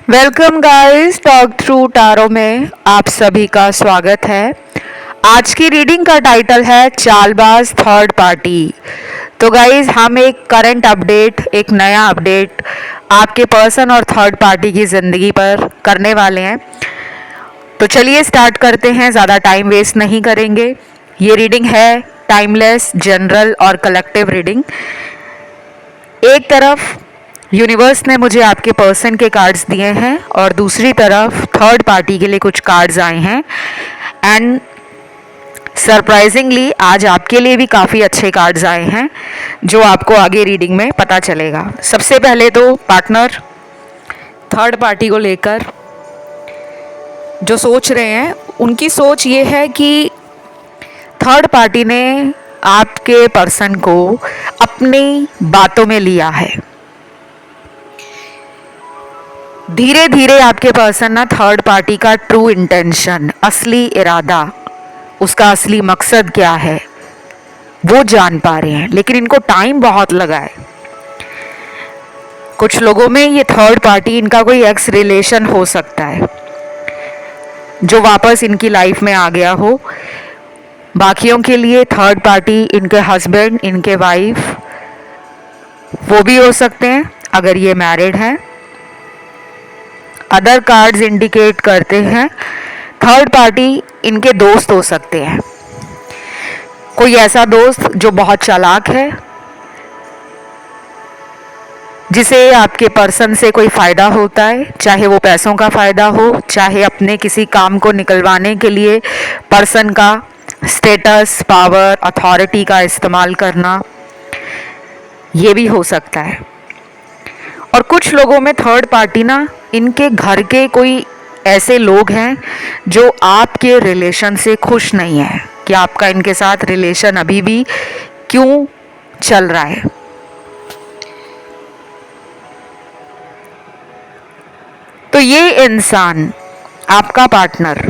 Welcome guys, talk through tarot में आप सभी का स्वागत है। आज की रीडिंग का टाइटल है चालबाज थर्ड पार्टी। तो गाइस, हम एक करंट अपडेट, एक नया अपडेट आपके पर्सन और थर्ड पार्टी की ज़िंदगी पर करने वाले हैं। तो चलिए स्टार्ट करते हैं, ज़्यादा टाइम वेस्ट नहीं करेंगे। ये रीडिंग है टाइमलेस, जनरल और कलेक्टिव रीडिंग। एक तरफ यूनिवर्स ने मुझे आपके पर्सन के कार्ड्स दिए हैं और दूसरी तरफ थर्ड पार्टी के लिए कुछ कार्ड्स आए हैं। एंड सरप्राइजिंगली आज आपके लिए भी काफ़ी अच्छे कार्ड्स आए हैं जो आपको आगे रीडिंग में पता चलेगा। सबसे पहले तो पार्टनर थर्ड पार्टी को लेकर जो सोच रहे हैं, उनकी सोच ये है कि थर्ड पार्टी ने आपके पर्सन को अपनी बातों में लिया है। धीरे धीरे आपके पर्सन ना थर्ड पार्टी का ट्रू इंटेंशन, असली इरादा, उसका असली मकसद क्या है वो जान पा रहे हैं, लेकिन इनको टाइम बहुत लगा है। कुछ लोगों में ये थर्ड पार्टी, इनका कोई एक्स रिलेशन हो सकता है जो वापस इनकी लाइफ में आ गया हो। बाकियों के लिए थर्ड पार्टी इनके हस्बैंड, इनके वाइफ, वो भी हो सकते हैं अगर ये मैरिड हैं। अदर कार्ड्स इंडिकेट करते हैं थर्ड पार्टी इनके दोस्त हो सकते हैं। कोई ऐसा दोस्त जो बहुत चालाक है, जिसे आपके पर्सन से कोई फ़ायदा होता है, चाहे वो पैसों का फ़ायदा हो, चाहे अपने किसी काम को निकलवाने के लिए पर्सन का स्टेटस, पावर, अथॉरिटी का इस्तेमाल करना, ये भी हो सकता है। और कुछ लोगों में थर्ड पार्टी ना, इनके घर के कोई ऐसे लोग हैं जो आपके रिलेशन से खुश नहीं है कि आपका इनके साथ रिलेशन अभी भी क्यों चल रहा है। तो ये इंसान, आपका पार्टनर,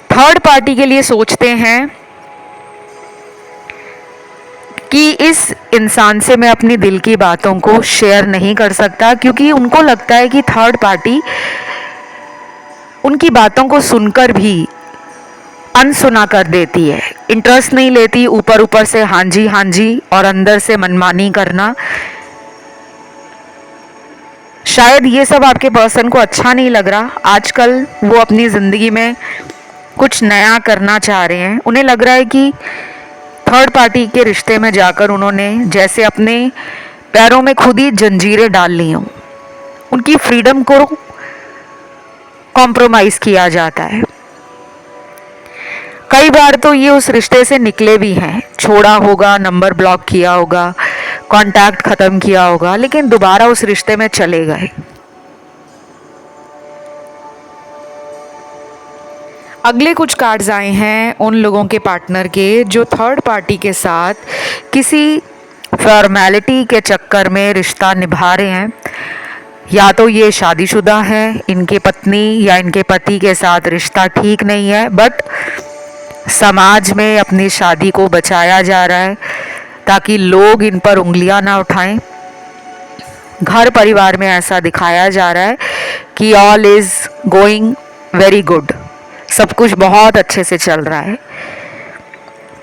थर्ड पार्टी के लिए सोचते हैं कि इस इंसान से मैं अपनी दिल की बातों को शेयर नहीं कर सकता, क्योंकि उनको लगता है कि थर्ड पार्टी उनकी बातों को सुनकर भी अनसुना कर देती है, इंटरेस्ट नहीं लेती, ऊपर ऊपर से हाँ जी और अंदर से मनमानी करना। शायद ये सब आपके पर्सन को अच्छा नहीं लग रहा। आजकल वो अपनी ज़िंदगी में कुछ नया करना चाह रहे हैं। उन्हें लग रहा है कि थर्ड पार्टी के रिश्ते में जाकर उन्होंने जैसे अपने पैरों में खुद ही जंजीरें डाल ली हों। उनकी फ्रीडम को कॉम्प्रोमाइज़ किया जाता है। कई बार तो ये उस रिश्ते से निकले भी हैं, छोड़ा होगा, नंबर ब्लॉक किया होगा, कांटेक्ट ख़त्म किया होगा, लेकिन दोबारा उस रिश्ते में चले गए। अगले कुछ कार्ड्स आए हैं उन लोगों के पार्टनर के जो थर्ड पार्टी के साथ किसी फॉर्मेलिटी के चक्कर में रिश्ता निभा रहे हैं। या तो ये शादीशुदा हैं, इनके पत्नी या इनके पति के साथ रिश्ता ठीक नहीं है, बट समाज में अपनी शादी को बचाया जा रहा है ताकि लोग इन पर उंगलियां ना उठाएं। घर परिवार में ऐसा दिखाया जा रहा है कि all is going very good, सब कुछ बहुत अच्छे से चल रहा है।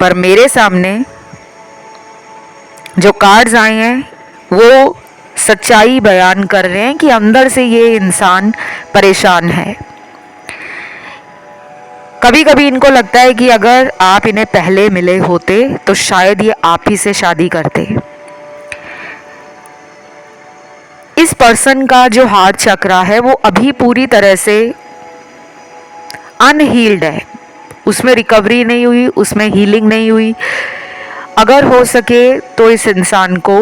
पर मेरे सामने जो कार्ड्स आए हैं वो सच्चाई बयान कर रहे हैं कि अंदर से ये इंसान परेशान है। कभी कभी इनको लगता है कि अगर आप इन्हें पहले मिले होते तो शायद ये आप ही से शादी करते। इस पर्सन का जो हार्ट चक्रा है वो अभी पूरी तरह से अनहील्ड है, उसमें रिकवरी नहीं हुई, उसमें हीलिंग नहीं हुई। अगर हो सके तो इस इंसान को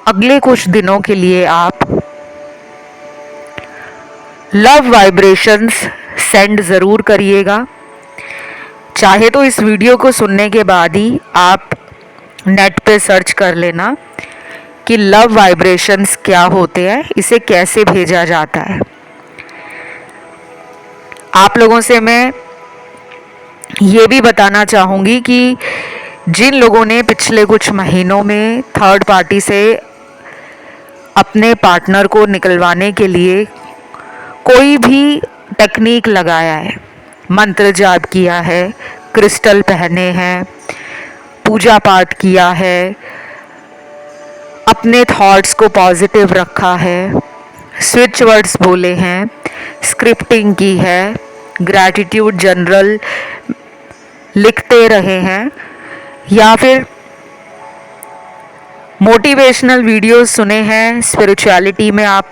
अगले कुछ दिनों के लिए आप लव वाइब्रेशंस सेंड ज़रूर करिएगा। चाहे तो इस वीडियो को सुनने के बाद ही आप नेट पे सर्च कर लेना कि लव वाइब्रेशंस क्या होते हैं, इसे कैसे भेजा जाता है। आप लोगों से मैं ये भी बताना चाहूँगी कि जिन लोगों ने पिछले कुछ महीनों में थर्ड पार्टी से अपने पार्टनर को निकलवाने के लिए कोई भी टेक्निक लगाया है, मंत्र जाप किया है, क्रिस्टल पहने हैं, पूजा पाठ किया है, अपने थॉट्स को पॉजिटिव रखा है, स्विच वर्ड्स बोले हैं, स्क्रिप्टिंग की है, ग्रैटिट्यूड जनरल लिखते रहे हैं, या फिर मोटिवेशनल वीडियोस सुने हैं, स्पिरिचुअलिटी में आप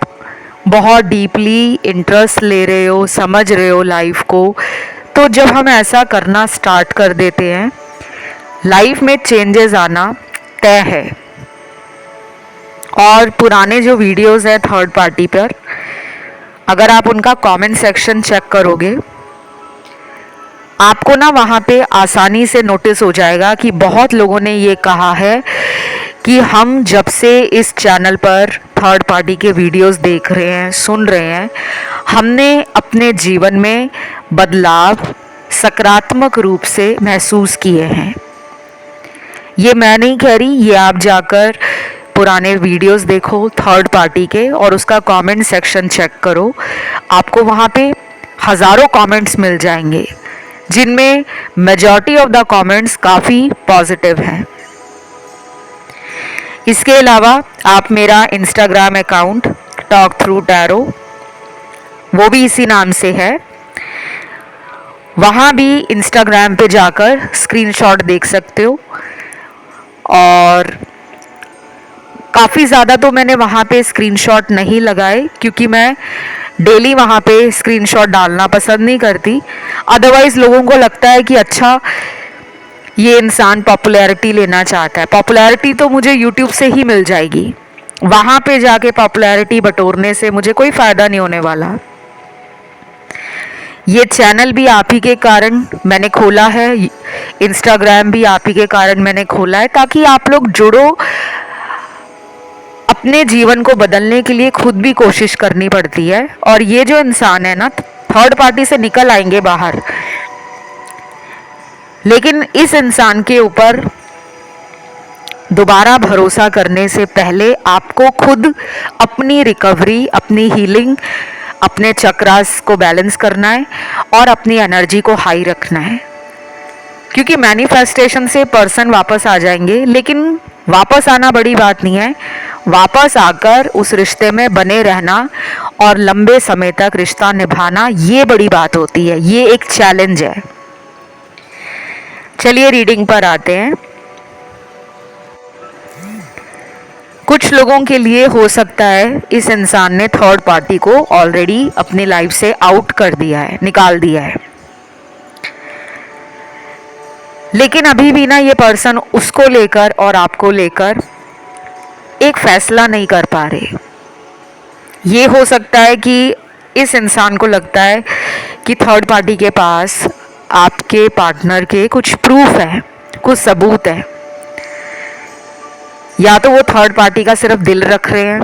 बहुत डीपली इंटरेस्ट ले रहे हो, समझ रहे हो लाइफ को, तो जब हम ऐसा करना स्टार्ट कर देते हैं, लाइफ में चेंजेस आना तय है। और पुराने जो वीडियोस हैं थर्ड पार्टी पर, अगर आप उनका कमेंट सेक्शन चेक करोगे, आपको ना वहाँ पे आसानी से नोटिस हो जाएगा कि बहुत लोगों ने ये कहा है कि हम जब से इस चैनल पर थर्ड पार्टी के वीडियोस देख रहे हैं, सुन रहे हैं, हमने अपने जीवन में बदलाव सकारात्मक रूप से महसूस किए हैं। ये मैं नहीं कह रही, ये आप जाकर पुराने वीडियोस देखो थर्ड पार्टी के और उसका कमेंट सेक्शन चेक करो, आपको वहाँ पे हज़ारों कमेंट्स मिल जाएंगे जिनमें मेजॉरिटी ऑफ द कमेंट्स काफ़ी पॉजिटिव हैं। इसके अलावा आप मेरा Instagram account talk through tarot, वो भी इसी नाम से है, वहाँ भी इंस्टाग्राम पे जाकर स्क्रीनशॉट देख सकते हो। और काफ़ी ज़्यादा तो मैंने वहाँ पे स्क्रीनशॉट नहीं लगाए क्योंकि मैं डेली वहाँ पे स्क्रीनशॉट डालना पसंद नहीं करती। अदरवाइज़ लोगों को लगता है कि अच्छा ये इंसान पॉपुलैरिटी लेना चाहता है। पॉपुलैरिटी तो मुझे यूट्यूब से ही मिल जाएगी, वहाँ पे जाके पॉपुलैरिटी बटोरने से मुझे कोई फ़ायदा नहीं होने वाला। ये चैनल भी आप ही के कारण मैंने खोला है, इंस्टाग्राम भी आप ही के कारण मैंने खोला है, ताकि आप लोग जुड़ो। अपने जीवन को बदलने के लिए खुद भी कोशिश करनी पड़ती है, और ये जो इंसान है ना, थर्ड पार्टी से निकल आएंगे बाहर, लेकिन इस इंसान के ऊपर दोबारा भरोसा करने से पहले आपको खुद अपनी रिकवरी, अपनी हीलिंग, अपने चक्रास को बैलेंस करना है और अपनी एनर्जी को हाई रखना है। क्योंकि मैनिफेस्टेशन से पर्सन वापस आ जाएंगे, लेकिन वापस आना बड़ी बात नहीं है, वापस आकर उस रिश्ते में बने रहना और लंबे समय तक रिश्ता निभाना, ये बड़ी बात होती है, ये एक चैलेंज है। चलिए रीडिंग पर आते हैं। कुछ लोगों के लिए हो सकता है इस इंसान ने थर्ड पार्टी को ऑलरेडी अपनी लाइफ से आउट कर दिया है, निकाल दिया है, लेकिन अभी भी ना ये पर्सन उसको लेकर और आपको लेकर एक फैसला नहीं कर पा रहे। ये हो सकता है कि इस इंसान को लगता है कि थर्ड पार्टी के पास आपके पार्टनर के कुछ प्रूफ है, कुछ सबूत है, या तो वो थर्ड पार्टी का सिर्फ दिल रख रहे हैं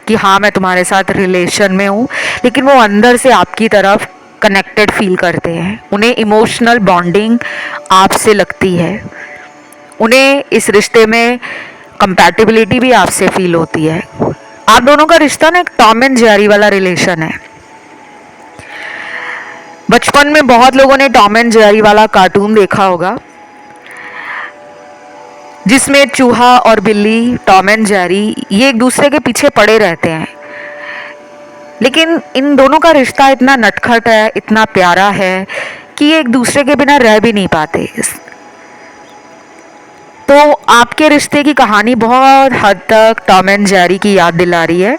कि हाँ मैं तुम्हारे साथ रिलेशन में हूँ, लेकिन वो अंदर से आपकी तरफ कनेक्टेड फील करते हैं। उन्हें इमोशनल बॉन्डिंग आपसे लगती है, उन्हें इस रिश्ते में कंपैटिबिलिटी भी आपसे फील होती है। आप दोनों का रिश्ता ना एक टॉम एंड जेरी वाला रिलेशन है। बचपन में बहुत लोगों ने टॉम एंड जेरी वाला कार्टून देखा होगा, जिसमें चूहा और बिल्ली, टॉम एंड जेरी, ये एक दूसरे के पीछे पड़े रहते हैं, लेकिन इन दोनों का रिश्ता इतना नटखट है, इतना प्यारा है कि ये एक दूसरे के बिना रह भी नहीं पाते। तो आपके रिश्ते की कहानी बहुत हद तक टॉम एंड जेरी की याद दिला रही है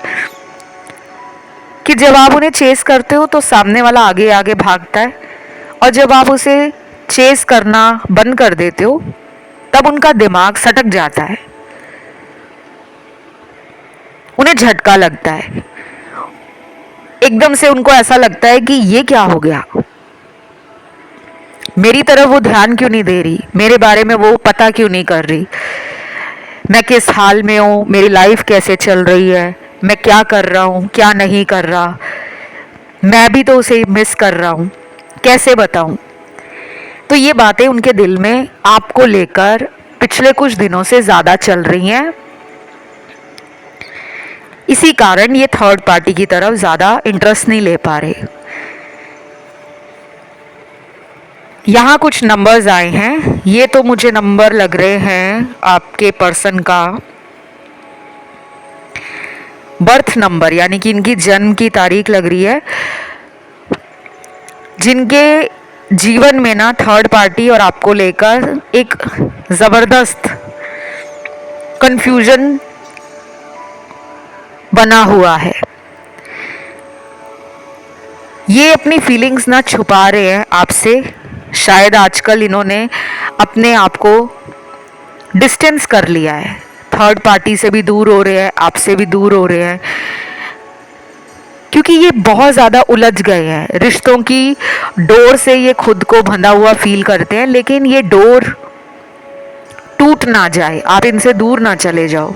कि जब आप उन्हें चेस करते हो तो सामने वाला आगे आगे भागता है, और जब आप उसे चेस करना बंद कर देते हो तब उनका दिमाग सटक जाता है, उन्हें झटका लगता है, एकदम से उनको ऐसा लगता है कि ये क्या हो गया, मेरी तरफ वो ध्यान क्यों नहीं दे रही, मेरे बारे में वो पता क्यों नहीं कर रही, मैं किस हाल में हूँ, मेरी लाइफ कैसे चल रही है, मैं क्या कर रहा हूँ, क्या नहीं कर रहा, मैं भी तो उसे मिस कर रहा हूँ, कैसे बताऊँ। तो ये बातें उनके दिल में आपको लेकर पिछले कुछ दिनों से ज़्यादा चल रही हैं। इसी कारण ये थर्ड पार्टी की तरफ ज़्यादा इंटरेस्ट नहीं ले पा रहे। यहाँ कुछ नंबर्स आए हैं, ये तो मुझे नंबर लग रहे हैं आपके पर्सन का बर्थ नंबर, यानी कि इनकी जन्म की तारीख लग रही है। जिनके जीवन में ना थर्ड पार्टी और आपको लेकर एक ज़बरदस्त कंफ्यूजन बना हुआ है। ये अपनी फीलिंग्स ना छुपा रहे हैं आपसे। शायद आजकल इन्होंने अपने आप को डिस्टेंस कर लिया है, थर्ड पार्टी से भी दूर हो रहे हैं, आपसे भी दूर हो रहे हैं, क्योंकि ये बहुत ज़्यादा उलझ गए हैं। रिश्तों की डोर से ये खुद को बंधा हुआ फील करते हैं, लेकिन ये डोर टूट ना जाए, आप इनसे दूर ना चले जाओ,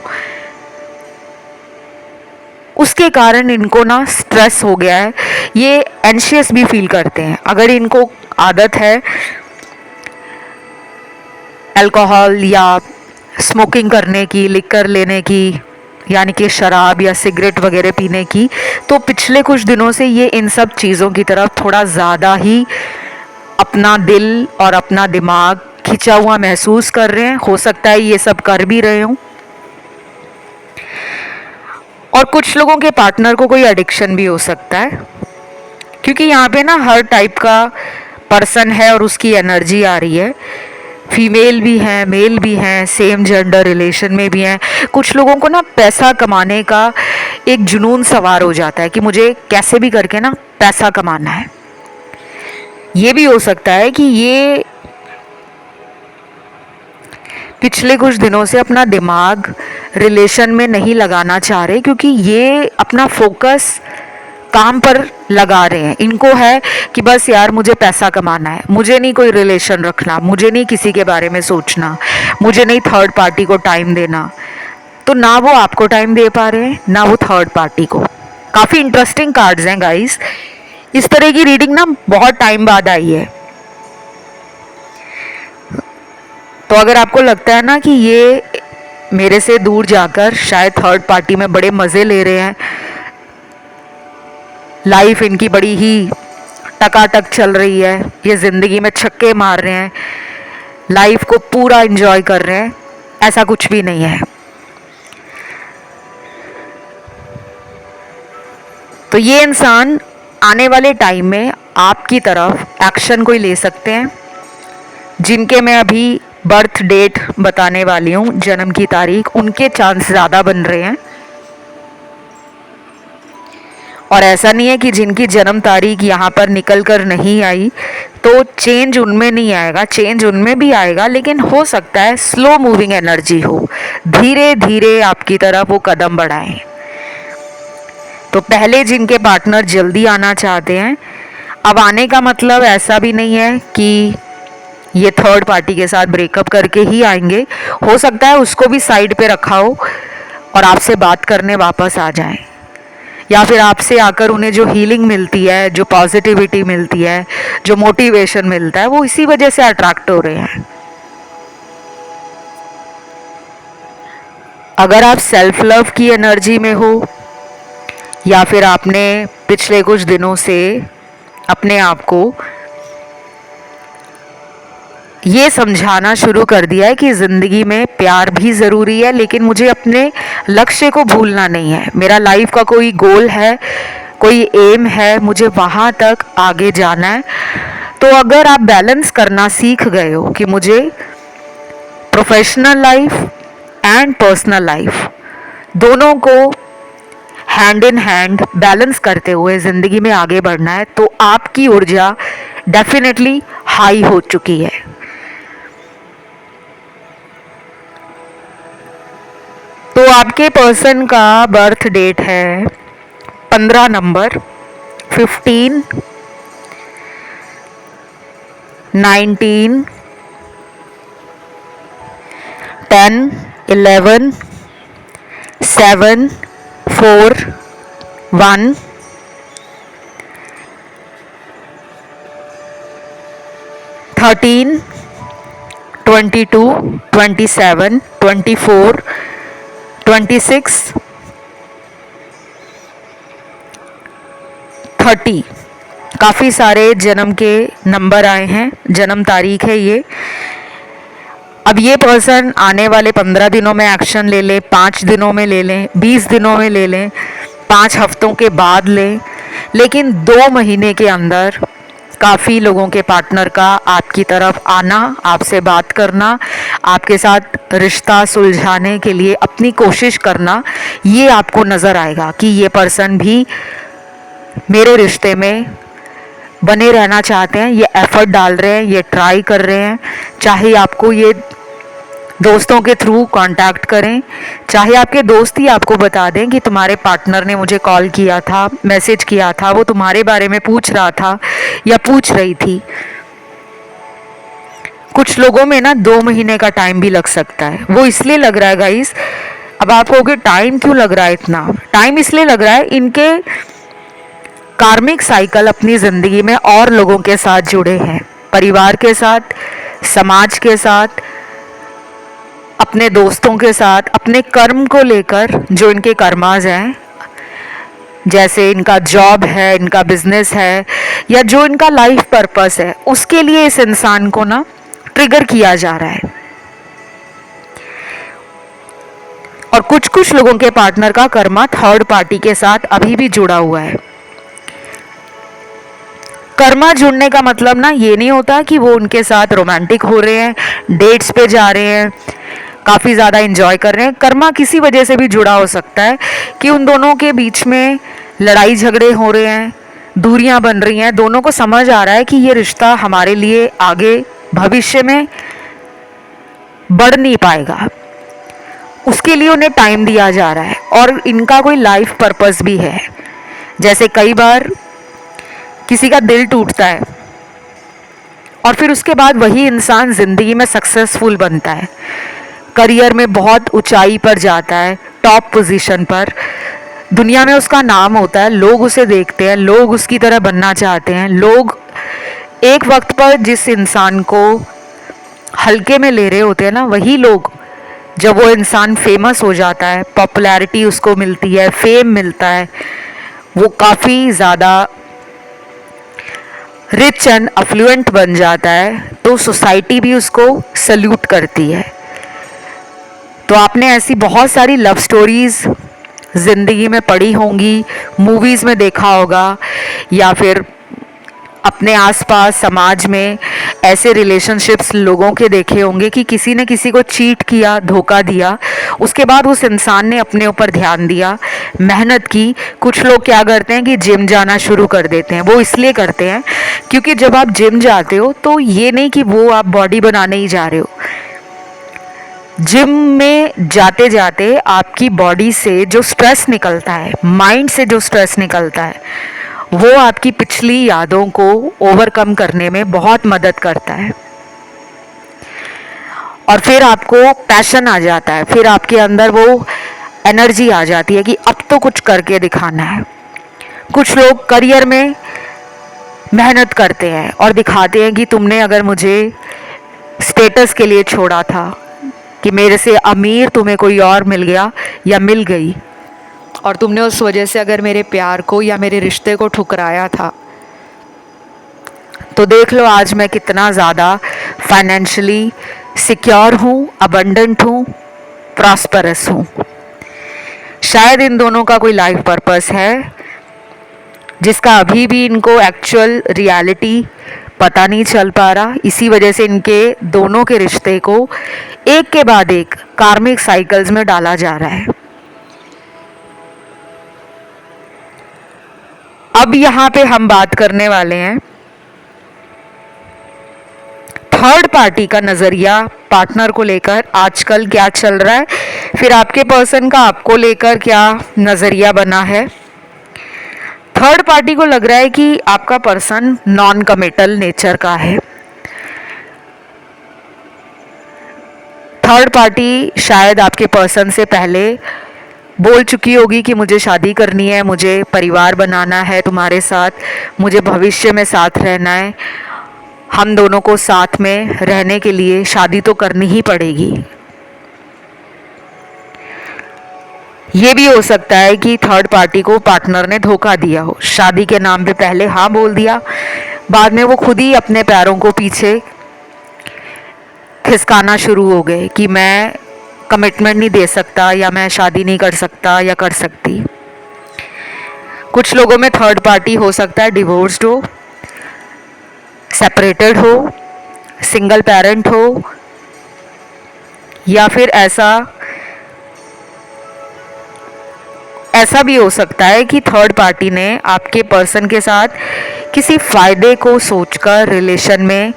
उसके कारण इनको ना स्ट्रेस हो गया है। ये एंशियस भी फील करते हैं। अगर इनको आदत है अल्कोहल या स्मोकिंग करने की, लिकर लेने की, यानी कि शराब या सिगरेट वगैरह पीने की, तो पिछले कुछ दिनों से ये इन सब चीज़ों की तरफ थोड़ा ज़्यादा ही अपना दिल और अपना दिमाग खिंचा हुआ महसूस कर रहे हैं। हो सकता है ये सब कर भी रहे हों। और कुछ लोगों के पार्टनर को कोई एडिक्शन भी हो सकता है, क्योंकि यहाँ पे ना हर टाइप का पर्सन है और उसकी एनर्जी आ रही है। फीमेल भी हैं, मेल भी हैं, सेम जेंडर रिलेशन में भी हैं। कुछ लोगों को ना पैसा कमाने का एक जुनून सवार हो जाता है कि मुझे कैसे भी करके ना पैसा कमाना है। ये भी हो सकता है कि ये पिछले कुछ दिनों से अपना दिमाग रिलेशन में नहीं लगाना चाह रहे, क्योंकि ये अपना फोकस काम पर लगा रहे हैं। इनको है कि बस यार मुझे पैसा कमाना है, मुझे नहीं कोई रिलेशन रखना, मुझे नहीं किसी के बारे में सोचना, मुझे नहीं थर्ड पार्टी को टाइम देना। तो ना वो आपको टाइम दे पा रहे हैं, ना वो थर्ड पार्टी को। काफ़ी इंटरेस्टिंग कार्ड्स हैं गाइस। इस तरह की रीडिंग ना बहुत टाइम बाद आई है। तो अगर आपको लगता है ना कि ये मेरे से दूर जाकर शायद थर्ड पार्टी में बड़े मज़े ले रहे हैं, लाइफ इनकी बड़ी ही टकाटक चल रही है, ये ज़िंदगी में छक्के मार रहे हैं, लाइफ को पूरा एंजॉय कर रहे हैं, ऐसा कुछ भी नहीं है। तो ये इंसान आने वाले टाइम में आपकी तरफ एक्शन कोई ले सकते हैं। जिनके मैं अभी बर्थ डेट बताने वाली हूँ, जन्म की तारीख, उनके चांस ज़्यादा बन रहे हैं। और ऐसा नहीं है कि जिनकी जन्म तारीख यहाँ पर निकल कर नहीं आई तो चेंज उनमें नहीं आएगा, चेंज उनमें भी आएगा, लेकिन हो सकता है स्लो मूविंग एनर्जी हो, धीरे धीरे आपकी तरफ वो कदम बढ़ाएं। तो पहले जिनके पार्टनर जल्दी आना चाहते हैं, अब आने का मतलब ऐसा भी नहीं है कि ये थर्ड पार्टी के साथ ब्रेकअप करके ही आएंगे। हो सकता है उसको भी साइड पे रखा हो और आपसे बात करने वापस आ जाएं, या फिर आपसे आकर उन्हें जो हीलिंग मिलती है, जो पॉजिटिविटी मिलती है, जो मोटिवेशन मिलता है, वो इसी वजह से अट्रैक्ट हो रहे हैं। अगर आप सेल्फ लव की एनर्जी में हो, या फिर आपने पिछले कुछ दिनों से अपने आप को ये समझाना शुरू कर दिया है कि ज़िंदगी में प्यार भी ज़रूरी है, लेकिन मुझे अपने लक्ष्य को भूलना नहीं है, मेरा लाइफ का कोई गोल है, कोई एम है, मुझे वहाँ तक आगे जाना है। तो अगर आप बैलेंस करना सीख गए हो कि मुझे professional life and personal life दोनों को हैंड इन हैंड बैलेंस करते हुए ज़िंदगी में आगे बढ़ना है, तो आपकी ऊर्जा डेफिनेटली हाई हो चुकी है। तो आपके पर्सन का बर्थ डेट है 15 नंबर, 15, 19, 10, 11, 7, 4, 1, 13, 22, 27, 24, 26, 30, काफ़ी सारे जन्म के नंबर आए हैं, जन्म तारीख है ये। अब ये पर्सन आने वाले 15 दिनों में एक्शन ले ले, 5 दिनों में ले लें, 20 दिनों में ले लें, 5 हफ्तों के बाद लें, लेकिन 2 महीने के अंदर काफ़ी लोगों के पार्टनर का आपकी तरफ आना, आपसे बात करना, आपके साथ रिश्ता सुलझाने के लिए अपनी कोशिश करना, ये आपको नज़र आएगा कि ये पर्सन भी मेरे रिश्ते में बने रहना चाहते हैं, ये एफर्ट डाल रहे हैं, ये ट्राई कर रहे हैं। चाहे आपको ये दोस्तों के थ्रू कांटेक्ट करें, चाहे आपके दोस्त ही आपको बता दें कि तुम्हारे पार्टनर ने मुझे कॉल किया था, मैसेज किया था, वो तुम्हारे बारे में पूछ रहा था या पूछ रही थी। कुछ लोगों में ना 2 महीने का टाइम भी लग सकता है। वो इसलिए लग रहा है गाइस, अब आप कहोगे टाइम क्यों लग रहा है इतना? टाइम इसलिए लग रहा है, इनके कार्मिक साइकिल अपनी ज़िंदगी में और लोगों के साथ जुड़े हैं, परिवार के साथ, समाज के साथ, अपने दोस्तों के साथ, अपने कर्म को लेकर जो इनके कर्माज हैं, जैसे इनका जॉब है, इनका बिजनेस है, या जो इनका लाइफ पर्पस है, उसके लिए इस इंसान को ना ट्रिगर किया जा रहा है। और कुछ कुछ लोगों के पार्टनर का कर्मा थर्ड पार्टी के साथ अभी भी जुड़ा हुआ है। कर्मा जुड़ने का मतलब ना ये नहीं होता कि वो उनके साथ रोमांटिक हो रहे हैं, डेट्स पे जा रहे हैं, काफ़ी ज़्यादा एंजॉय कर रहे हैं। कर्मा किसी वजह से भी जुड़ा हो सकता है कि उन दोनों के बीच में लड़ाई झगड़े हो रहे हैं, दूरियां बन रही हैं, दोनों को समझ आ रहा है कि ये रिश्ता हमारे लिए आगे भविष्य में बढ़ नहीं पाएगा, उसके लिए उन्हें टाइम दिया जा रहा है। और इनका कोई लाइफ पर्पस भी है। जैसे कई बार किसी का दिल टूटता है और फिर उसके बाद वही इंसान ज़िंदगी में सक्सेसफुल बनता है, करियर में बहुत ऊंचाई पर जाता है, टॉप पोजीशन पर, दुनिया में उसका नाम होता है, लोग उसे देखते हैं, लोग उसकी तरह बनना चाहते हैं। लोग एक वक्त पर जिस इंसान को हल्के में ले रहे होते हैं ना, वही लोग जब वो इंसान फेमस हो जाता है, पॉपुलैरिटी उसको मिलती है, फेम मिलता है, वो काफ़ी ज़्यादा रिच एंड अफ्लुएंट बन जाता है, तो सोसाइटी भी उसको सल्यूट करती है। तो आपने ऐसी बहुत सारी लव स्टोरीज़ ज़िंदगी में पढ़ी होंगी, मूवीज़ में देखा होगा, या फिर अपने आसपास समाज में ऐसे रिलेशनशिप्स लोगों के देखे होंगे कि किसी ने किसी को चीट किया, धोखा दिया, उसके बाद उस इंसान ने अपने ऊपर ध्यान दिया, मेहनत की। कुछ लोग क्या करते हैं कि जिम जाना शुरू कर देते हैं। वो इसलिए करते हैं क्योंकि जब आप जिम जाते हो तो ये नहीं कि वो आप बॉडी बनाने ही जा रहे हो। जिम में जाते जाते आपकी बॉडी से जो स्ट्रेस निकलता है, माइंड से जो स्ट्रेस निकलता है, वो आपकी पिछली यादों को ओवरकम करने में बहुत मदद करता है। और फिर आपको पैशन आ जाता है, फिर आपके अंदर वो एनर्जी आ जाती है कि अब तो कुछ करके दिखाना है। कुछ लोग करियर में मेहनत करते हैं और दिखाते हैं कि तुमने अगर मुझे स्टेटस के लिए छोड़ा था, कि मेरे से अमीर तुम्हें कोई और मिल गया या मिल गई, और तुमने उस वजह से अगर मेरे प्यार को या मेरे रिश्ते को ठुकराया था, तो देख लो आज मैं कितना ज़्यादा फाइनेंशियली सिक्योर हूँ, अबंडेंट हूँ, प्रॉस्परस हूँ। शायद इन दोनों का कोई लाइफ पर्पस है जिसका अभी भी इनको एक्चुअल रियलिटी पता नहीं चल पा रहा। इसी वजह से इनके दोनों के रिश्ते को एक के बाद एक कार्मिक साइकिल्स में डाला जा रहा है। अब यहाँ पे हम बात करने वाले हैं थर्ड पार्टी का नज़रिया पार्टनर को लेकर आजकल क्या चल रहा है, फिर आपके पर्सन का आपको लेकर क्या नज़रिया बना है। थर्ड पार्टी को लग रहा है कि आपका पर्सन नॉन कमिटल नेचर का है। थर्ड पार्टी शायद आपके पर्सन से पहले बोल चुकी होगी कि मुझे शादी करनी है, मुझे परिवार बनाना है तुम्हारे साथ, मुझे भविष्य में साथ रहना है, हम दोनों को साथ में रहने के लिए शादी तो करनी ही पड़ेगी। ये भी हो सकता है कि थर्ड पार्टी को पार्टनर ने धोखा दिया हो, शादी के नाम पे पहले हाँ बोल दिया, बाद में वो खुद ही अपने पैरों को पीछे खिसकाना शुरू हो गए कि मैं कमिटमेंट नहीं दे सकता, या मैं शादी नहीं कर सकता या कर सकती। कुछ लोगों में थर्ड पार्टी हो सकता है डिवोर्स्ड हो, सेपरेटेड हो, सिंगल पेरेंट हो, या फिर ऐसा भी हो सकता है कि थर्ड पार्टी ने आपके पर्सन के साथ किसी फायदे को सोचकर रिलेशन में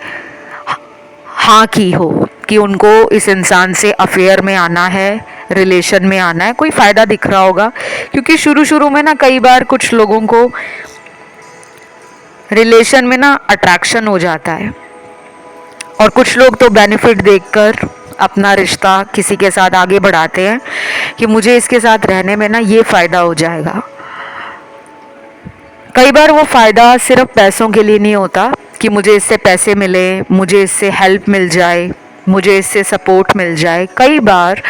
हाँ की हो, कि उनको इस इंसान से अफेयर में आना है, रिलेशन में आना है, कोई फ़ायदा दिख रहा होगा। क्योंकि शुरू शुरू में ना कई बार कुछ लोगों को रिलेशन में ना अट्रैक्शन हो जाता है, और कुछ लोग तो बेनिफिट देखकर अपना रिश्ता किसी के साथ आगे बढ़ाते हैं कि मुझे इसके साथ रहने में ना ये फ़ायदा हो जाएगा। कई बार वो फ़ायदा सिर्फ पैसों के लिए नहीं होता कि मुझे इससे पैसे मिले, मुझे इससे हेल्प मिल जाए, मुझे इससे सपोर्ट मिल जाए। कई बार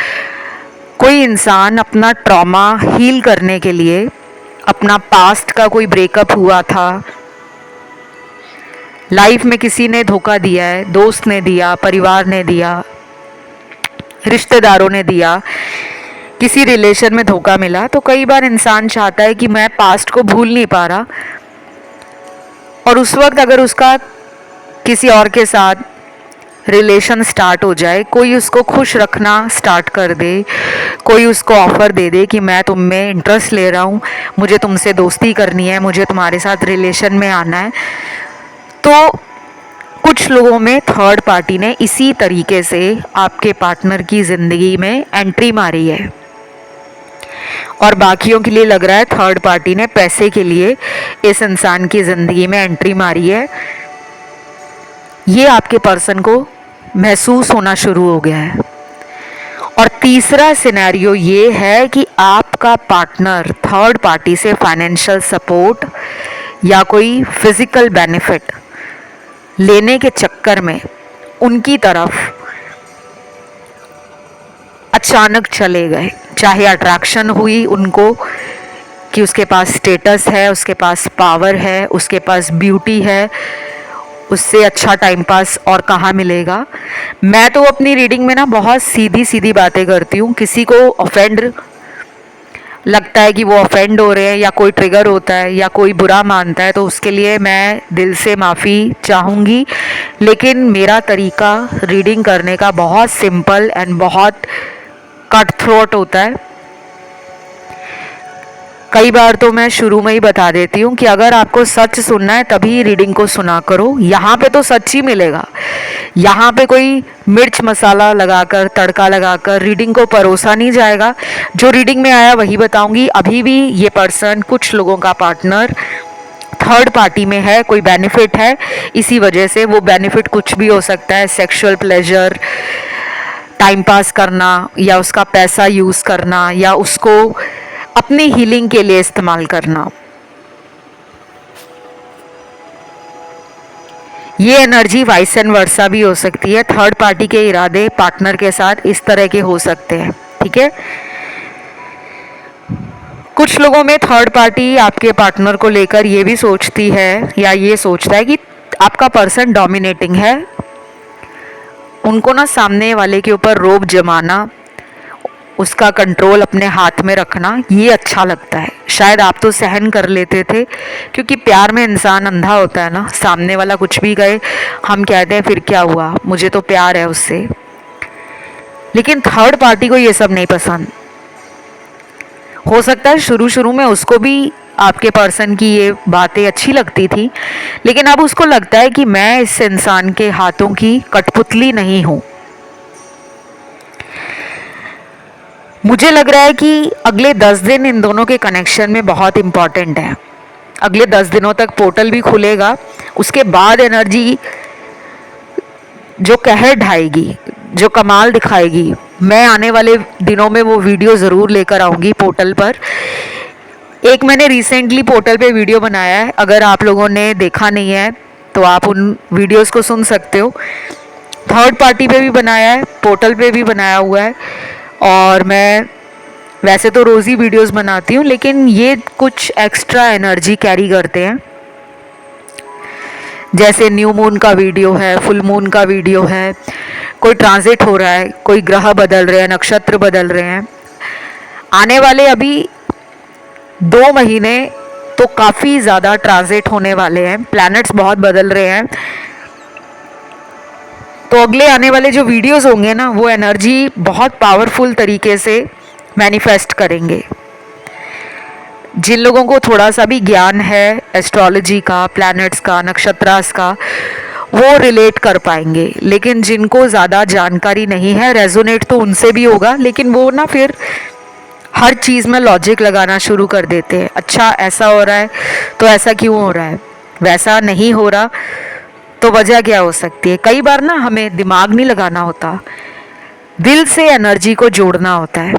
कोई इंसान अपना ट्रॉमा हील करने के लिए, अपना पास्ट का कोई ब्रेकअप हुआ था, लाइफ में किसी ने धोखा दिया है, दोस्त ने दिया, परिवार ने दिया, रिश्तेदारों ने दिया, किसी रिलेशन में धोखा मिला, तो कई बार इंसान चाहता है कि मैं पास्ट को भूल नहीं पा रहा, और उस वक्त अगर उसका किसी और के साथ रिलेशन स्टार्ट हो जाए, कोई उसको खुश रखना स्टार्ट कर दे, कोई उसको ऑफ़र दे दे कि मैं तुम में इंटरेस्ट ले रहा हूँ, मुझे तुमसे दोस्ती करनी है, मुझे तुम्हारे साथ रिलेशन में आना है, तो कुछ लोगों में थर्ड पार्टी ने इसी तरीके से आपके पार्टनर की ज़िंदगी में एंट्री मारी है, और बाकियों के लिए लग रहा है थर्ड पार्टी ने पैसे के लिए इस इंसान की ज़िंदगी में एंट्री मारी है। ये आपके पर्सन को महसूस होना शुरू हो गया है। और तीसरा सिनेरियो ये है कि आपका पार्टनर थर्ड पार्टी से फाइनेंशियल सपोर्ट या कोई फिजिकल बेनिफिट लेने के चक्कर में उनकी तरफ अचानक चले गए। चाहे अट्रैक्शन हुई उनको कि उसके पास स्टेटस है, उसके पास पावर है, उसके पास ब्यूटी है, उससे अच्छा टाइम पास और कहाँ मिलेगा। मैं तो अपनी रीडिंग में ना बहुत सीधी सीधी बातें करती हूँ। किसी को ऑफेंड लगता है कि वो ऑफेंड हो रहे हैं, या कोई ट्रिगर होता है, या कोई बुरा मानता है, तो उसके लिए मैं दिल से माफ़ी चाहूँगी। लेकिन मेरा तरीका रीडिंग करने का बहुत सिंपल एंड बहुत कट थ्रोट होता है। कई बार तो मैं शुरू में ही बता देती हूँ कि अगर आपको सच सुनना है तभी रीडिंग को सुना करो, यहाँ पे तो सच ही मिलेगा। यहाँ पे कोई मिर्च मसाला लगाकर, तड़का लगाकर रीडिंग को परोसा नहीं जाएगा। जो रीडिंग में आया वही बताऊँगी। अभी भी ये पर्सन, कुछ लोगों का पार्टनर थर्ड पार्टी में है, कोई बेनिफिट है, इसी वजह से वो बेनिफिट कुछ भी हो सकता है। सेक्सुअल प्लेजर, टाइम पास करना, या उसका पैसा यूज़ करना, या उसको अपनी हीलिंग के लिए इस्तेमाल करना। ये एनर्जी वाइस एंड वर्सा भी हो सकती है। थर्ड पार्टी के इरादे पार्टनर के साथ इस तरह के हो सकते हैं, ठीक है। कुछ लोगों में थर्ड पार्टी आपके पार्टनर को लेकर ये भी सोचती है या ये सोचता है कि आपका पर्सन डोमिनेटिंग है। उनको ना सामने वाले के ऊपर रोब जमाना, उसका कंट्रोल अपने हाथ में रखना, ये अच्छा लगता है। शायद आप तो सहन कर लेते थे, क्योंकि प्यार में इंसान अंधा होता है ना। सामने वाला कुछ भी कहे हम कहते हैं फिर क्या हुआ, मुझे तो प्यार है उससे। लेकिन थर्ड पार्टी को ये सब नहीं पसंद। हो सकता है शुरू शुरू में उसको भी आपके पर्सन की ये बातें अच्छी लगती थी, लेकिन अब उसको लगता है कि मैं इस इंसान के हाथों की कठपुतली नहीं हूँ। मुझे लग रहा है कि अगले 10 दिन इन दोनों के कनेक्शन में बहुत इम्पॉर्टेंट है। अगले 10 दिनों तक पोर्टल भी खुलेगा, उसके बाद एनर्जी जो कहर ढाएगी, जो कमाल दिखाएगी, मैं आने वाले दिनों में वो वीडियो ज़रूर लेकर आऊँगी पोर्टल पर। एक मैंने रिसेंटली पोर्टल पे वीडियो बनाया है, अगर आप लोगों ने देखा नहीं है तो आप उन वीडियोस को सुन सकते हो। थर्ड पार्टी पे भी बनाया है, पोर्टल पे भी बनाया हुआ है, और मैं वैसे तो रोज़ ही वीडियोज़ बनाती हूँ, लेकिन ये कुछ एक्स्ट्रा एनर्जी कैरी करते हैं। जैसे न्यू मून का वीडियो है, फुल मून का वीडियो है, कोई ट्रांजिट हो रहा है, कोई ग्रह बदल रहे हैं, नक्षत्र बदल रहे हैं। आने वाले अभी 2 महीने तो काफ़ी ज़्यादा ट्रांजिट होने वाले हैं, प्लैनेट्स बहुत बदल रहे हैं। तो अगले आने वाले जो वीडियोस होंगे ना, वो एनर्जी बहुत पावरफुल तरीके से मैनिफेस्ट करेंगे। जिन लोगों को थोड़ा सा भी ज्ञान है एस्ट्रोलॉजी का, प्लैनेट्स का, नक्षत्रास का, वो रिलेट कर पाएंगे। लेकिन जिनको ज़्यादा जानकारी नहीं है, रेजोनेट तो उनसे भी होगा, लेकिन वो ना फिर हर चीज़ में लॉजिक लगाना शुरू कर देते हैं। अच्छा, ऐसा हो रहा है तो ऐसा क्यों हो रहा है, वैसा नहीं हो रहा तो वजह क्या हो सकती है। कई बार ना हमें दिमाग नहीं लगाना होता, दिल से एनर्जी को जोड़ना होता है।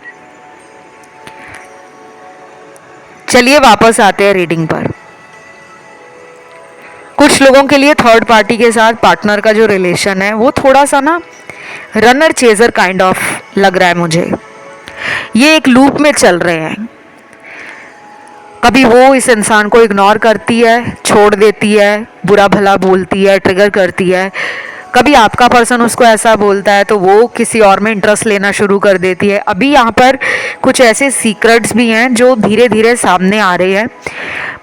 चलिए वापस आते हैं रीडिंग पर। कुछ लोगों के लिए थर्ड पार्टी के साथ पार्टनर का जो रिलेशन है वो थोड़ा सा ना रनर चेजर काइंड ऑफ लग रहा है मुझे। ये एक लूप में चल रहे हैं। कभी वो इस इंसान को इग्नोर करती है, छोड़ देती है, बुरा भला बोलती है, ट्रिगर करती है। कभी आपका पर्सन उसको ऐसा बोलता है तो वो किसी और में इंटरेस्ट लेना शुरू कर देती है। अभी यहाँ पर कुछ ऐसे सीक्रेट्स भी हैं जो धीरे धीरे सामने आ रहे हैं।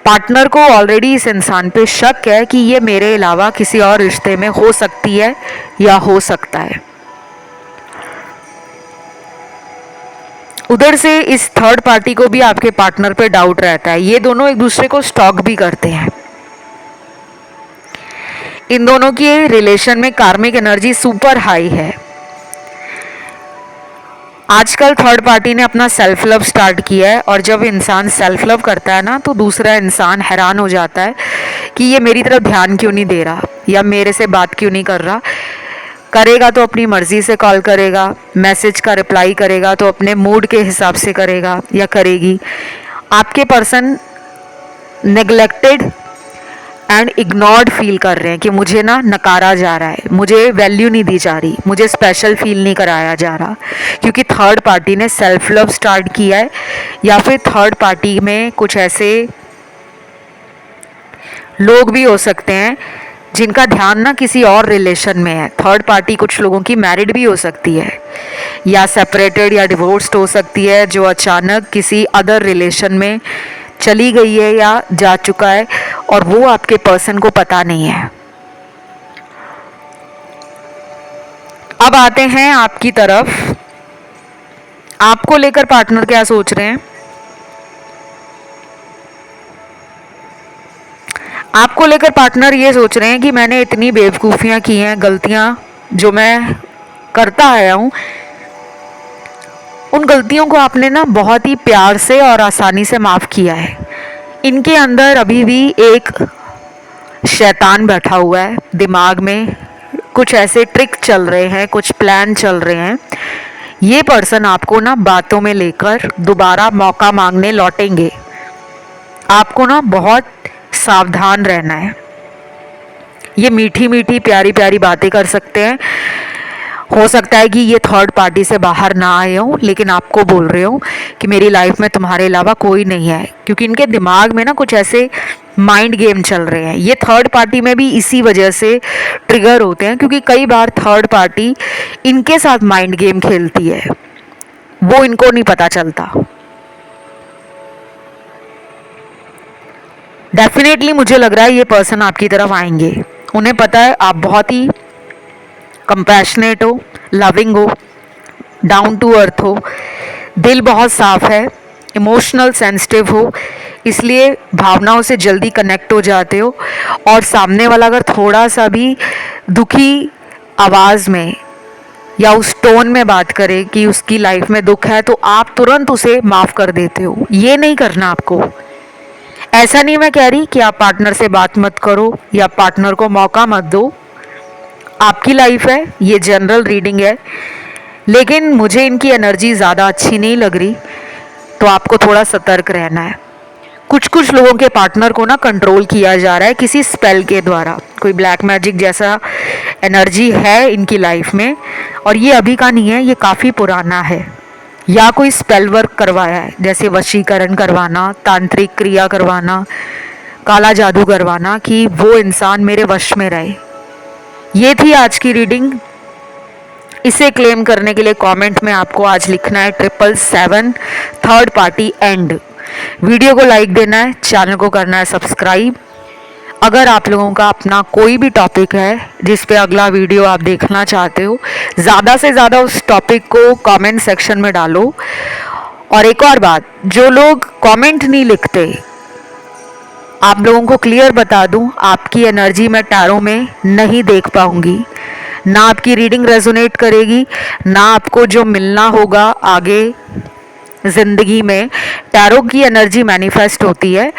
पार्टनर को ऑलरेडी इस इंसान पे शक है कि ये मेरे अलावा किसी और रिश्ते में हो सकती है या हो सकता है। उधर से इस थर्ड पार्टी को भी आपके पार्टनर पे डाउट रहता है। ये दोनों एक दूसरे को स्टॉक भी करते हैं। इन दोनों की रिलेशन में कार्मिक एनर्जी सुपर हाई है। आजकल थर्ड पार्टी ने अपना सेल्फ लव स्टार्ट किया है, और जब इंसान सेल्फ लव करता है ना, तो दूसरा इंसान हैरान हो जाता है कि ये मेरी तरफ ध्यान क्यों नहीं दे रहा या मेरे से बात क्यों नहीं कर रहा। करेगा तो अपनी मर्जी से कॉल करेगा, मैसेज का रिप्लाई करेगा तो अपने मूड के हिसाब से करेगा या करेगी। आपके person neglected and ignored feel कर रहे हैं कि मुझे ना नकारा जा रहा है, मुझे वैल्यू नहीं दी जा रही, मुझे स्पेशल फील नहीं कराया जा रहा, क्योंकि थर्ड पार्टी ने सेल्फ लव स्टार्ट किया है। या फिर थर्ड पार्टी में कुछ ऐसे लोग भी हो सकते हैं जिनका ध्यान ना किसी और रिलेशन में है। थर्ड पार्टी कुछ लोगों की मैरिड भी हो सकती है, या सेपरेटेड या डिवोर्स्ड हो सकती है, जो अचानक किसी अदर रिलेशन में चली गई है या जा चुका है और वो आपके पर्सन को पता नहीं है। अब आते हैं आपकी तरफ। आपको लेकर पार्टनर क्या सोच रहे हैं? आपको लेकर पार्टनर ये सोच रहे हैं कि मैंने इतनी बेवकूफ़ियां की हैं, गलतियां जो मैं करता आया हूं, उन गलतियों को आपने ना बहुत ही प्यार से और आसानी से माफ़ किया है। इनके अंदर अभी भी एक शैतान बैठा हुआ है, दिमाग में कुछ ऐसे ट्रिक चल रहे हैं, कुछ प्लान चल रहे हैं। ये पर्सन आपको ना बातों में लेकर दोबारा मौका मांगने लौटेंगे। आपको ना बहुत सावधान रहना है। ये मीठी मीठी प्यारी प्यारी बातें कर सकते हैं। हो सकता है कि ये थर्ड पार्टी से बाहर ना आए हों, लेकिन आपको बोल रहे हो कि मेरी लाइफ में तुम्हारे अलावा कोई नहीं है, क्योंकि इनके दिमाग में ना कुछ ऐसे माइंड गेम चल रहे हैं। ये थर्ड पार्टी में भी इसी वजह से ट्रिगर होते हैं, क्योंकि कई बार थर्ड पार्टी इनके साथ माइंड गेम खेलती है, वो इनको नहीं पता चलता। डेफिनेटली मुझे लग रहा है ये पर्सन आपकी तरफ आएंगे। उन्हें पता है आप बहुत ही कंपैशनेट हो, लविंग हो, डाउन टू अर्थ हो, दिल बहुत साफ है, इमोशनल सेंसिटिव हो, इसलिए भावनाओं से जल्दी कनेक्ट हो जाते हो। और सामने वाला अगर थोड़ा सा भी दुखी आवाज़ में या उस टोन में बात करे कि उसकी लाइफ में दुख है, तो आप तुरंत उसे माफ़ कर देते हो। ये नहीं करना आपको। ऐसा नहीं मैं कह रही कि आप पार्टनर से बात मत करो या पार्टनर को मौका मत दो, आपकी लाइफ है, ये जनरल रीडिंग है। लेकिन मुझे इनकी एनर्जी ज़्यादा अच्छी नहीं लग रही, तो आपको थोड़ा सतर्क रहना है। कुछ कुछ लोगों के पार्टनर को ना कंट्रोल किया जा रहा है किसी स्पेल के द्वारा। कोई ब्लैक मैजिक जैसा एनर्जी है इनकी लाइफ में, और ये अभी का नहीं है, ये काफ़ी पुराना है। या कोई स्पेल वर्क करवाया है, जैसे वशीकरण करवाना, तांत्रिक क्रिया करवाना, काला जादू करवाना, कि वो इंसान मेरे वश में रहे। ये थी आज की रीडिंग। इसे क्लेम करने के लिए कमेंट में आपको आज लिखना है 777 थर्ड पार्टी एंड। वीडियो को लाइक देना है, चैनल को करना है सब्सक्राइब। अगर आप लोगों का अपना कोई भी टॉपिक है जिस पे अगला वीडियो आप देखना चाहते हो, ज़्यादा से ज़्यादा उस टॉपिक को कमेंट सेक्शन में डालो। और एक और बात, जो लोग कमेंट नहीं लिखते, आप लोगों को क्लियर बता दूं, आपकी एनर्जी मैं टैरो में नहीं देख पाऊंगी। ना आपकी रीडिंग रेजोनेट करेगी, ना आपको जो मिलना होगा आगे ज़िंदगी में। टैरो की एनर्जी मैनिफेस्ट होती है,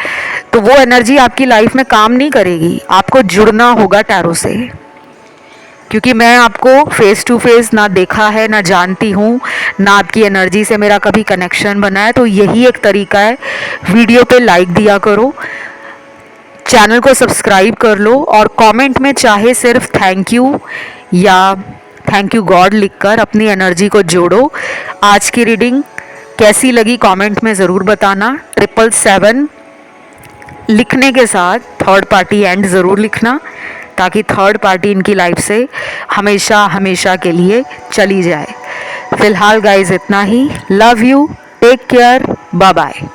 तो वो एनर्जी आपकी लाइफ में काम नहीं करेगी। आपको जुड़ना होगा टैरो से, क्योंकि मैं आपको फेस टू फेस ना देखा है, ना जानती हूँ, ना आपकी एनर्जी से मेरा कभी कनेक्शन बना है। तो यही एक तरीका है, वीडियो पे लाइक दिया करो, चैनल को सब्सक्राइब कर लो, और कमेंट में चाहे सिर्फ थैंक यू या थैंक यू गॉड लिखकर अपनी एनर्जी को जोड़ो। आज की रीडिंग कैसी लगी कमेंट में ज़रूर बताना। 777 लिखने के साथ थर्ड पार्टी एंड ज़रूर लिखना, ताकि थर्ड पार्टी इनकी लाइफ से हमेशा हमेशा के लिए चली जाए। फ़िलहाल गाइज इतना ही। Love you, take care, bye bye.